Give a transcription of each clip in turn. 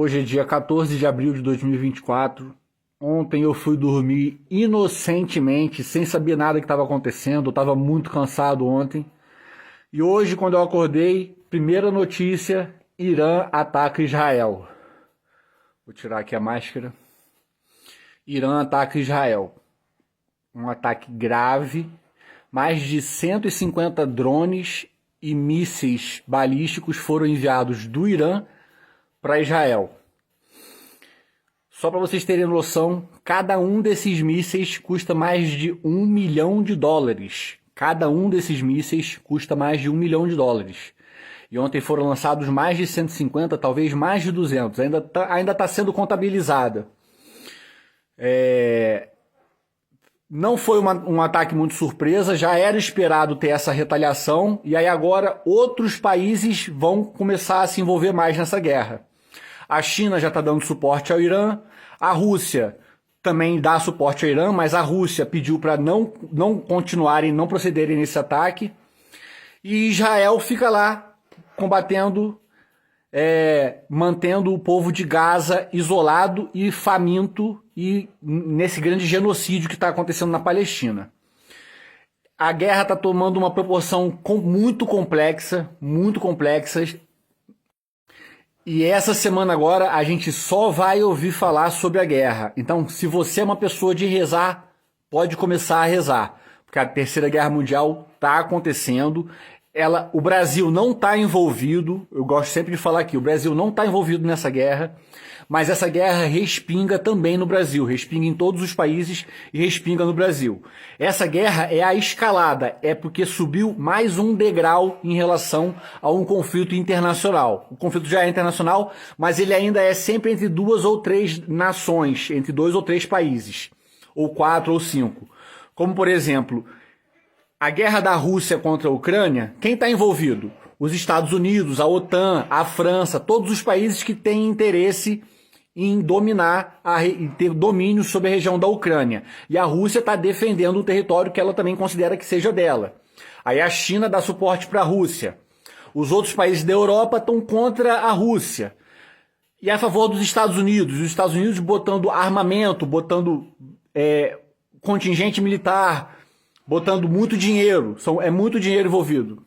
Hoje é dia 14 de abril de 2024. Ontem eu fui dormir inocentemente, sem saber nada que estava acontecendo. Eu estava muito cansado ontem. E hoje, quando eu acordei, primeira notícia: Irã ataca Israel. Vou tirar aqui a máscara. Irã ataca Israel. Um ataque grave. Mais de 150 drones e mísseis balísticos foram enviados do Irã para Israel. Só para vocês terem noção, cada um desses mísseis custa mais de $1 milhão. Cada um desses mísseis custa mais de $1 milhão. E ontem foram lançados mais de 150, talvez mais de 200. Ainda tá sendo contabilizada. Não foi um ataque muito surpresa, já era esperado ter essa retaliação, e aí agora outros países vão começar a se envolver mais nessa guerra. A China já está dando suporte ao Irã, a Rússia também dá suporte ao Irã, mas a Rússia pediu para não continuarem, não procederem nesse ataque, e Israel fica lá combatendo, mantendo o povo de Gaza isolado e faminto, e nesse grande genocídio que está acontecendo na Palestina. A guerra está tomando uma proporção muito complexa, e essa semana agora a gente só vai ouvir falar sobre a guerra. Então, se você é uma pessoa de rezar, pode começar a rezar, porque a Terceira Guerra Mundial está acontecendo. O Brasil não está envolvido, eu gosto sempre de falar aqui, o Brasil não está envolvido nessa guerra, mas essa guerra respinga também no Brasil, respinga em todos os países e respinga no Brasil. Essa guerra é a escalada, é porque subiu mais um degrau em relação a um conflito internacional. O conflito já é internacional, mas ele ainda é sempre entre 2 ou 3 nações, entre 2 ou 3 países, ou 4 ou 5. Como, por exemplo, a guerra da Rússia contra a Ucrânia, quem está envolvido? Os Estados Unidos, a OTAN, a França, todos os países que têm interesse em dominar, em ter domínio sobre a região da Ucrânia. E a Rússia está defendendo o território que ela também considera que seja dela. Aí a China dá suporte para a Rússia. Os outros países da Europa estão contra a Rússia. E a favor dos Estados Unidos. Os Estados Unidos botando armamento, botando contingente militar, botando muito dinheiro, é muito dinheiro envolvido.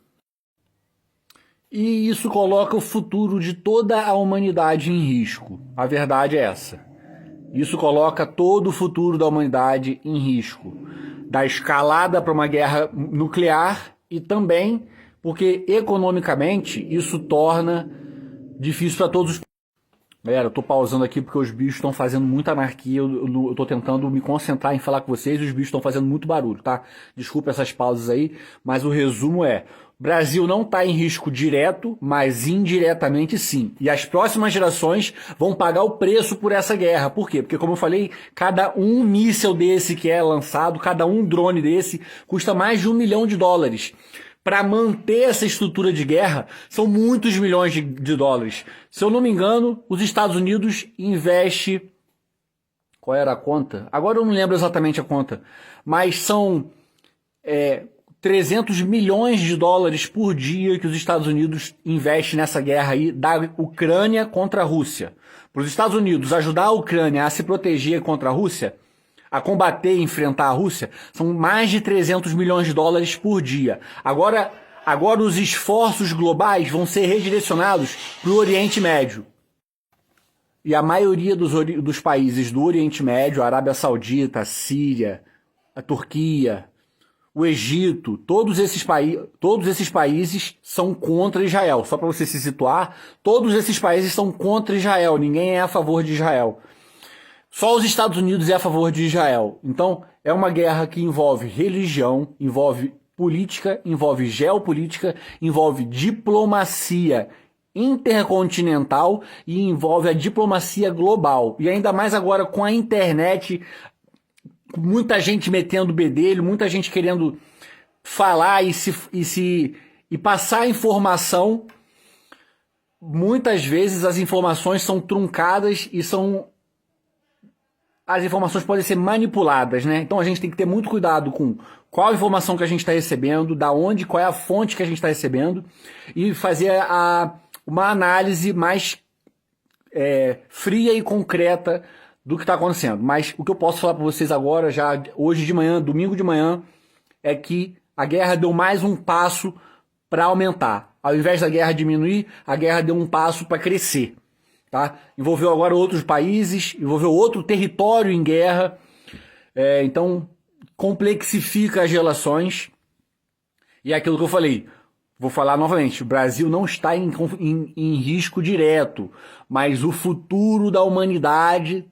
E isso coloca o futuro de toda a humanidade em risco. A verdade é essa. Isso coloca todo o futuro da humanidade em risco. Da escalada para uma guerra nuclear e também porque economicamente isso torna difícil para todos os... Galera, eu tô pausando aqui porque os bichos estão fazendo muita anarquia, eu tô tentando me concentrar em falar com vocês e os bichos estão fazendo muito barulho, tá? Desculpa essas pausas aí, mas o resumo é: Brasil não está em risco direto, mas indiretamente sim. E as próximas gerações vão pagar o preço por essa guerra. Por quê? Porque, como eu falei, cada um míssil desse que é lançado, cada um drone desse, custa mais de $1 milhão. Para manter essa estrutura de guerra, são muitos milhões de dólares. Se eu não me engano, os Estados Unidos investe... Qual era a conta? Agora eu não lembro exatamente a conta. Mas são 300 milhões de dólares por dia que os Estados Unidos investem nessa guerra aí da Ucrânia contra a Rússia. Para os Estados Unidos ajudar a Ucrânia a se proteger contra a Rússia, a combater e enfrentar a Rússia, são mais de 300 milhões de dólares por dia. Agora os esforços globais vão ser redirecionados para o Oriente Médio. E a maioria dos países do Oriente Médio, a Arábia Saudita, a Síria, a Turquia, o Egito, todos esses países são contra Israel. Só para você se situar, todos esses países são contra Israel, ninguém é a favor de Israel. Só os Estados Unidos é a favor de Israel. Então, é uma guerra que envolve religião, envolve política, envolve geopolítica, envolve diplomacia intercontinental e envolve a diplomacia global. E ainda mais agora com a internet, muita gente metendo bedelho, muita gente querendo falar e passar informação. Muitas vezes as informações são truncadas e as informações podem ser manipuladas, né? Então a gente tem que ter muito cuidado com qual informação que a gente está recebendo, da onde, qual é a fonte que a gente está recebendo, e fazer uma análise mais fria e concreta do que está acontecendo. Mas o que eu posso falar para vocês agora, já hoje de manhã, domingo de manhã, é que a guerra deu mais um passo para aumentar. Ao invés da guerra diminuir, a guerra deu um passo para crescer. Tá? Envolveu agora outros países, envolveu outro território em guerra. Então, complexifica as relações. E é aquilo que eu falei. Vou falar novamente, o Brasil não está em risco direto, mas o futuro da humanidade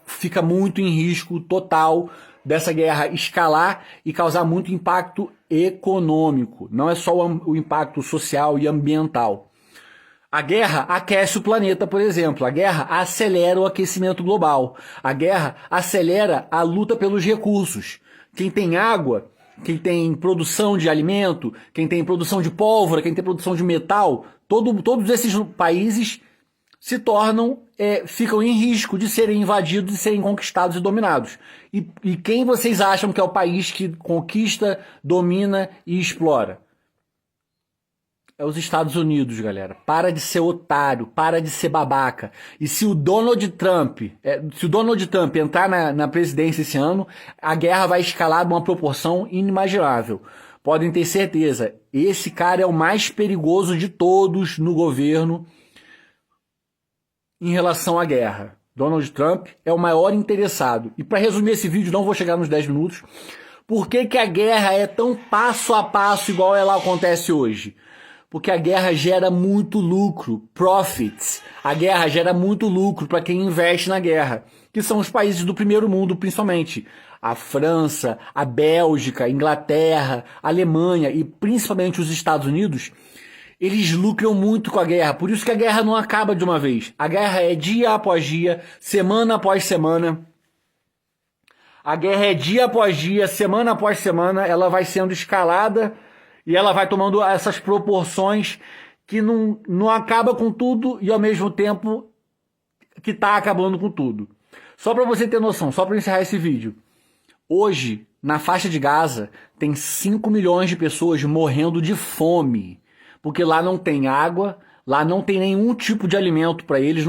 fica muito em risco total dessa guerra escalar e causar muito impacto econômico. Não é só o impacto social e ambiental. A guerra aquece o planeta, por exemplo. A guerra acelera o aquecimento global. A guerra acelera a luta pelos recursos. Quem tem água, quem tem produção de alimento, quem tem produção de pólvora, quem tem produção de metal, todos esses países se tornam, ficam em risco de serem invadidos, de serem conquistados e dominados. E quem vocês acham que é o país que conquista, domina e explora? É os Estados Unidos, galera. Para de ser otário, para de ser babaca. E se o Donald Trump entrar na presidência esse ano, a guerra vai escalar de uma proporção inimaginável. Podem ter certeza, esse cara é o mais perigoso de todos no governo em relação à guerra. Donald Trump é o maior interessado. E para resumir esse vídeo, não vou chegar nos 10 minutos, por que a guerra é tão passo a passo igual ela acontece hoje? Porque a guerra gera muito lucro, profits. A guerra gera muito lucro para quem investe na guerra, que são os países do primeiro mundo, principalmente. A França, a Bélgica, a Inglaterra, a Alemanha e principalmente os Estados Unidos, eles lucram muito com a guerra. Por isso que a guerra não acaba de uma vez. A guerra é dia após dia, semana após semana. A guerra é dia após dia, semana após semana, ela vai sendo escalada. E ela vai tomando essas proporções que não acaba com tudo e ao mesmo tempo que está acabando com tudo. Só para você ter noção, só para encerrar esse vídeo. Hoje, na faixa de Gaza, tem 5 milhões de pessoas morrendo de fome. Porque lá não tem água, lá não tem nenhum tipo de alimento para eles,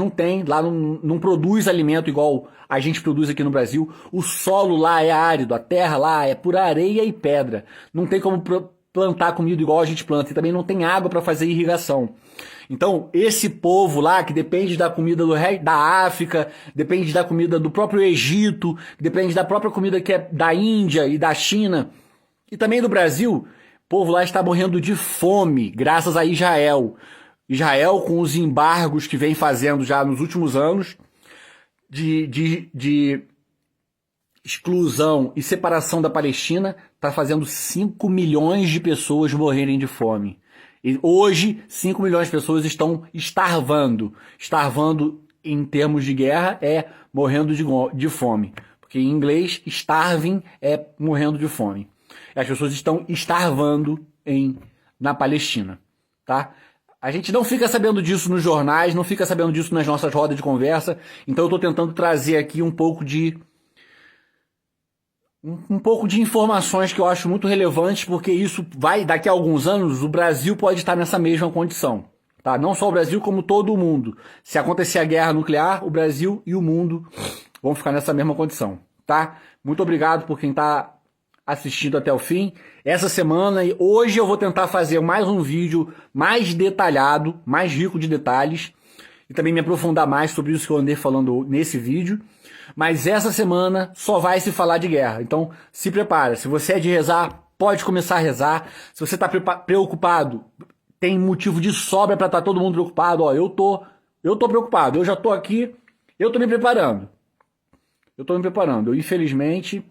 lá não produz alimento igual a gente produz aqui no Brasil. O solo lá é árido, a terra lá é pura areia e pedra. Não tem como plantar comida igual a gente planta, e também não tem água para fazer irrigação. Então, esse povo lá, que depende da comida da África, depende da comida do próprio Egito, depende da própria comida que é da Índia e da China, e também do Brasil, o povo lá está morrendo de fome, graças a Israel. Israel, com os embargos que vem fazendo já nos últimos anos, de exclusão e separação da Palestina, está fazendo 5 milhões de pessoas morrerem de fome. E hoje, 5 milhões de pessoas estão starvando. Starvando em termos de guerra é morrendo de fome. Porque em inglês, starving é morrendo de fome. E as pessoas estão starvando na Palestina. Tá? A gente não fica sabendo disso nos jornais, não fica sabendo disso nas nossas rodas de conversa. Então eu estou tentando trazer aqui um pouco de informações que eu acho muito relevantes, porque isso daqui a alguns anos, o Brasil pode estar nessa mesma condição. Tá? Não só o Brasil, como todo o mundo. Se acontecer a guerra nuclear, o Brasil e o mundo vão ficar nessa mesma condição. Tá? Muito obrigado por quem está assistindo até o fim. Essa semana, hoje eu vou tentar fazer mais um vídeo mais detalhado, mais rico de detalhes, e também me aprofundar mais sobre isso que eu andei falando nesse vídeo. Mas essa semana só vai se falar de guerra. Então se prepara. Se você é de rezar, pode começar a rezar. Se você está preocupado, tem motivo de sobra para estar todo mundo preocupado. Ó, eu tô preocupado. Eu já tô aqui. Eu tô me preparando. Eu, infelizmente,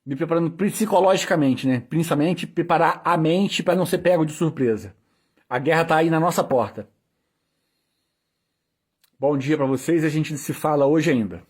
me preparando psicologicamente, né? Principalmente preparar a mente para não ser pego de surpresa. A guerra tá aí na nossa porta. Bom dia para vocês. A gente se fala hoje ainda.